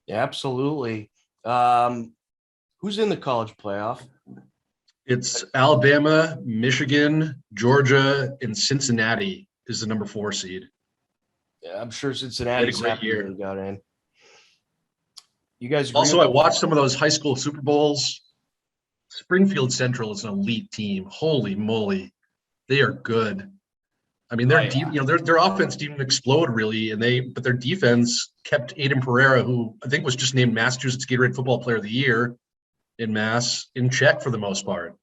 Yeah, absolutely. Who's in the college playoff? It's Alabama, Michigan, Georgia, and Cincinnati is the number 4 seed. Yeah, I'm sure Cincinnati's happy they got in. You guys agree? Also, I watched some of those high school Super Bowls. Springfield Central is an elite team. Holy moly, they are good. I mean, their their offense didn't explode really, but their defense kept Aiden Pereira, who I think was just named Massachusetts Gatorade Football Player of the Year in check for the most part.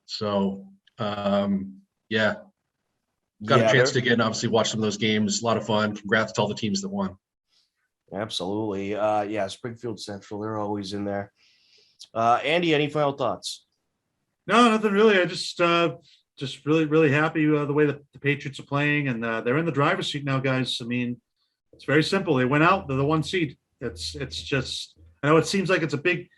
So, got a chance to again obviously watch some of those games. A lot of fun. Congrats to all the teams that won. Absolutely. Springfield Central, they're always in there. Andy, any final thoughts? No, nothing really. I just really, really happy the way that the Patriots are playing, and they're in the driver's seat now, guys. I mean, it's very simple. They went out. They're the 1 seed. It's just. I know it seems like it's a big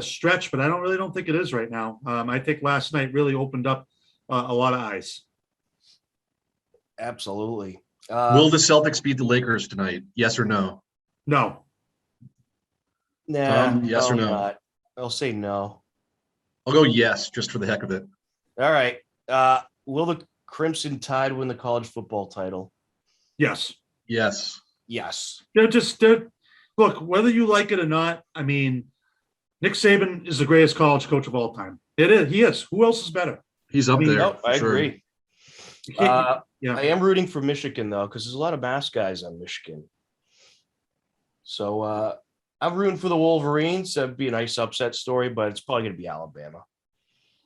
stretch, but I don't think it is right now. I think last night really opened up a lot of eyes. Absolutely. Will the Celtics beat the Lakers tonight? Yes or no? No. Nah. Yes or no? Not. I'll say no. I'll go yes, just for the heck of it. All right. Will the Crimson Tide win the college football title? Yes. Yes. Yes. Look, whether you like it or not, I mean, Nick Saban is the greatest college coach of all time. It is. He is. Who else is better? He's up I mean, there. No, I for sure. agree. Yeah. I am rooting for Michigan though, because there's a lot of mass guys on Michigan. So I'm rooting for the Wolverines. That'd be a nice upset story, but it's probably going to be Alabama.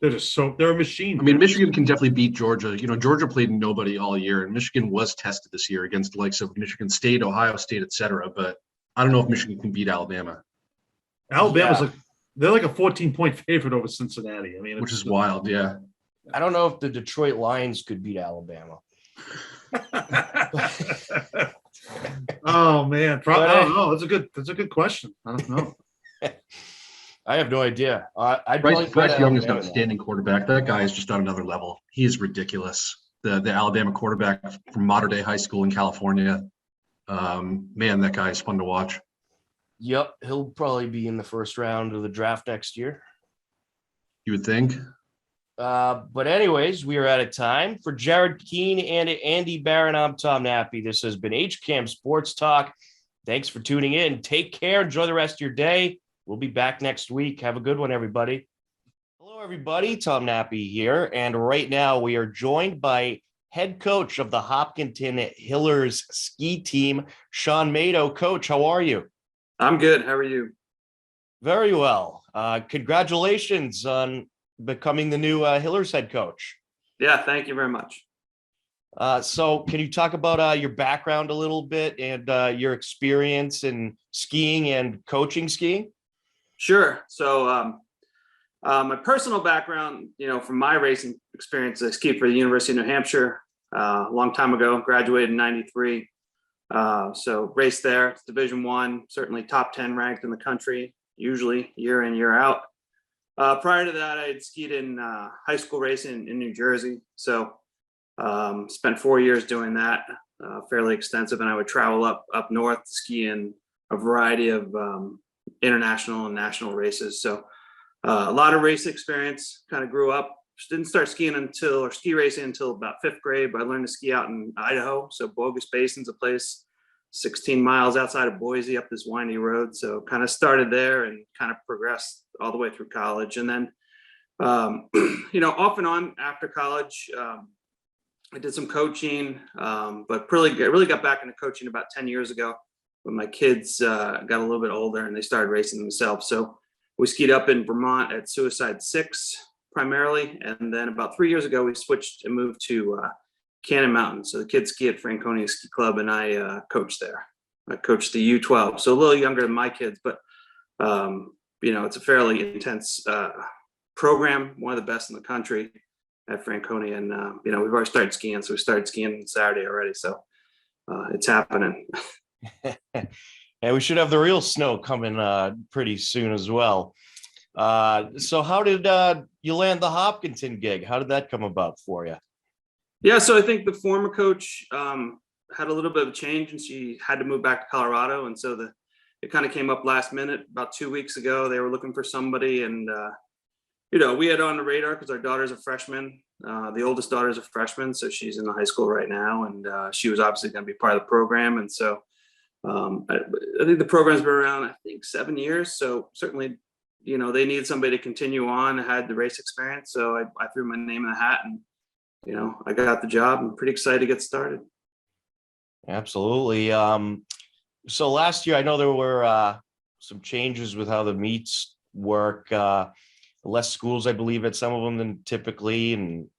They're a machine. I mean, Michigan can definitely beat Georgia. You know, Georgia played nobody all year, and Michigan was tested this year against the likes of Michigan State, Ohio State, et cetera. But I don't know if Michigan can beat Alabama, Alabama's they're like a 14-point favorite over Cincinnati. I mean, which is wild. Yeah. I don't know if the Detroit Lions could beat Alabama. Oh man, I don't know. That's a good question. I don't know. I have no idea. I'd Bryce probably bet Young is an Alabama. outstanding quarterback. That guy is just on another level. He is ridiculous. The Alabama quarterback from modern day high school in California. Man, that guy is fun to watch. Yep, he'll probably be in the first round of the draft next year. You would think. But anyways, we are out of time. For Jared Keene and Andy Barron, I'm Tom Nappy. This has been HCAM Sports Talk. Thanks for tuning in. Take care. Enjoy the rest of your day. We'll be back next week. Have a good one, everybody. Hello, everybody. Tom Nappy here. And right now we are joined by head coach of the Hopkinton Hillers ski team, Sean Mado. Coach, how are you? I'm good. How are you? Very well. Congratulations on becoming the new Hillers head coach. Yeah, thank you very much. So can you talk about your background a little bit and your experience in skiing and coaching skiing? Sure. So my personal background, from my racing experience, I skied for the University of New Hampshire a long time ago, graduated in 93. So raced there. It's Division I, certainly top 10 ranked in the country, usually year in, year out. Prior to that, I had skied in high school racing in New Jersey. So spent 4 years doing that, fairly extensive. And I would travel up north to ski in a variety of international and national races. So a lot of race experience. Kind of grew up. Didn't start ski racing until about 5th grade, but I learned to ski out in Idaho. So Bogus Basin's a place 16 miles outside of Boise up this windy road. So kind of started there and kind of progressed all the way through college. And then, off and on after college, I did some coaching, but really got back into coaching about 10 years ago when my kids got a little bit older and they started racing themselves. So we skied up in Vermont at Suicide 6 primarily. And then about 3 years ago, we switched and moved to Cannon Mountain. So the kids ski at Franconia Ski Club and I coach there. I coached the U12, so a little younger than my kids, but it's a fairly intense program, one of the best in the country at Franconia. And we've already started skiing, so we started skiing Saturday already. So it's happening. And we should have the real snow coming pretty soon as well. So how did you land the Hopkinton gig? How did that come about for you? Yeah, so I think the former coach had a little bit of a change and she had to move back to Colorado. And so it kind of came up last minute about 2 weeks ago. They were looking for somebody and, we had on the radar because our daughter's a freshman. The oldest daughter's a freshman, so she's in the high school right now. And she was obviously going to be part of the program. And so I think the program's been around, 7 years. So certainly, they needed somebody to continue on. I had the race experience. So I threw my name in the hat and, I got the job. I'm pretty excited to get started. Absolutely. So last year, I know there were some changes with how the meets work. Less schools, I believe, at some of them than typically, and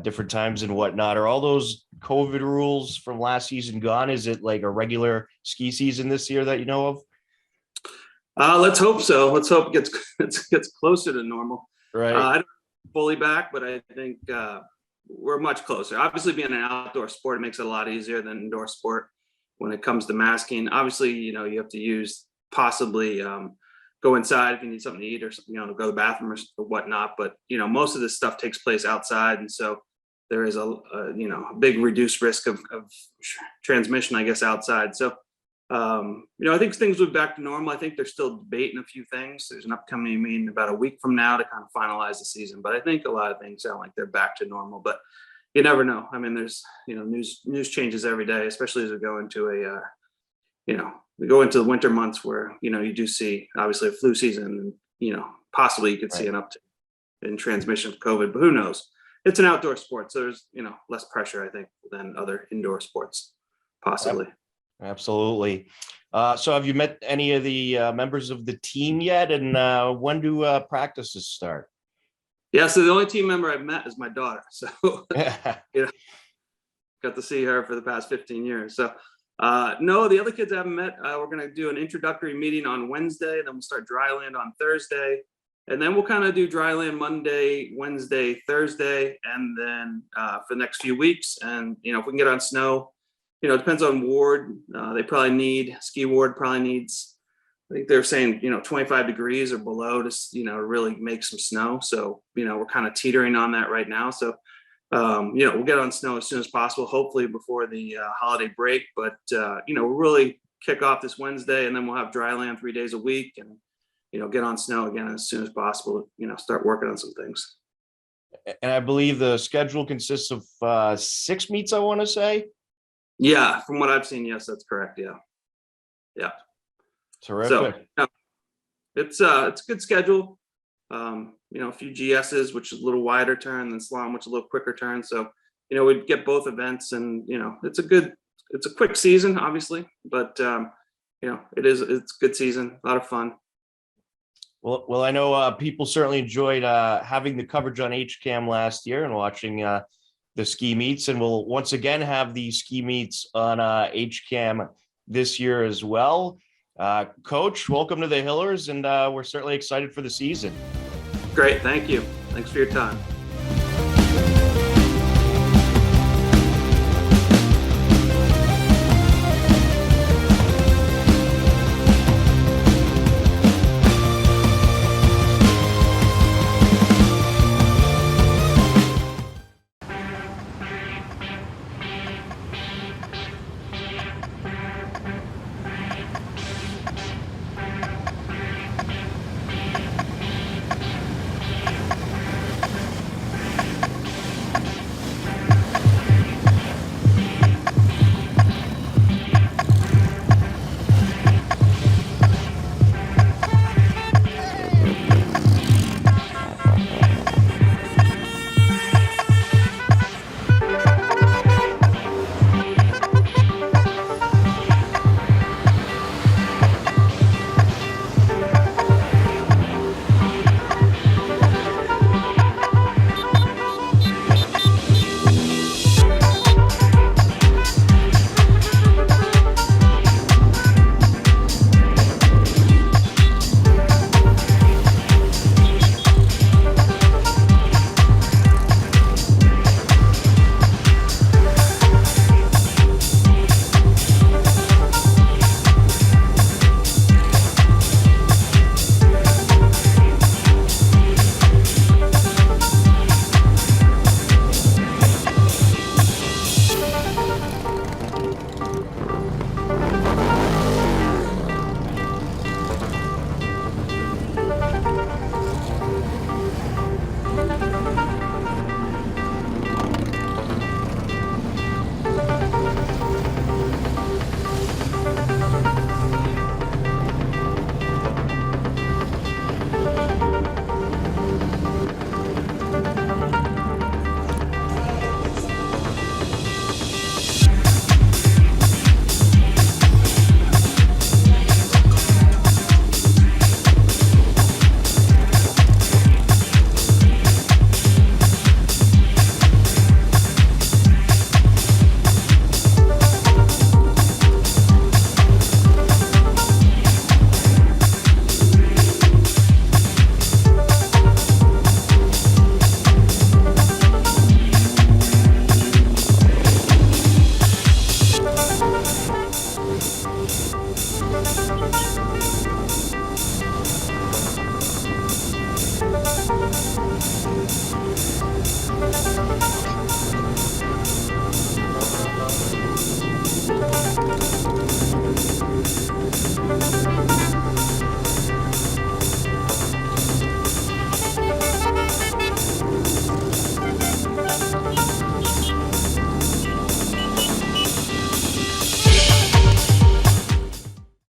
different times and whatnot. Are all those COVID rules from last season gone? Is it like a regular ski season this year that you know of? Let's hope so. Let's hope it gets closer to normal. Right. I don't fully back, but I think we're much closer. Obviously, being an outdoor sport, it makes it a lot easier than indoor sport when it comes to masking. Obviously, you have to use possibly go inside if you need something to eat or something, to go to the bathroom or whatnot. But most of this stuff takes place outside, and so there is a big reduced risk of transmission, I guess, outside. So I think things will be back to normal. I think they're still debating a few things. There's an upcoming meeting about a week from now to kind of finalize the season, but I think a lot of things sound like they're back to normal. But you never know. I mean, there's, news changes every day, especially as we go into we go into the winter months where, you do see obviously a flu season and, possibly you could see an uptick in transmission of COVID, but who knows? It's an outdoor sport. So there's, less pressure, I think, than other indoor sports, possibly. Absolutely. So have you met any of the members of the team yet? And when do practices start? Yeah. So the only team member I've met is my daughter. So, got to see her for the past 15 years. So, no, the other kids I haven't met. We're going to do an introductory meeting on Wednesday. Then we'll start dry land on Thursday. And then we'll kind of do dry land Monday, Wednesday, Thursday, and then for the next few weeks. And, if we can get on snow, it depends on ward. Ski ward probably needs, I think they're saying, 25 degrees or below to, really make some snow. So, we're kind of teetering on that right now. So, we'll get on snow as soon as possible, hopefully before the holiday break. But, we'll really kick off this Wednesday, and then we'll have dry land 3 days a week and, get on snow again as soon as possible, start working on some things. And I believe the schedule consists of 6 meets, I want to say. Yeah, from what I've seen, yes, that's correct. Yeah. Terrific. So it's a good schedule. A few GSs, which is a little wider turn, than slalom, which is a little quicker turn. So, we'd get both events, and it's a quick season, obviously, but it's a good season, a lot of fun. Well, I know people certainly enjoyed having the coverage on HCAM last year and watching the ski meets, and we'll once again have the ski meets on HCAM this year as well. Coach, welcome to the Hillers, and we're certainly excited for the season. Great, thank you. Thanks for your time.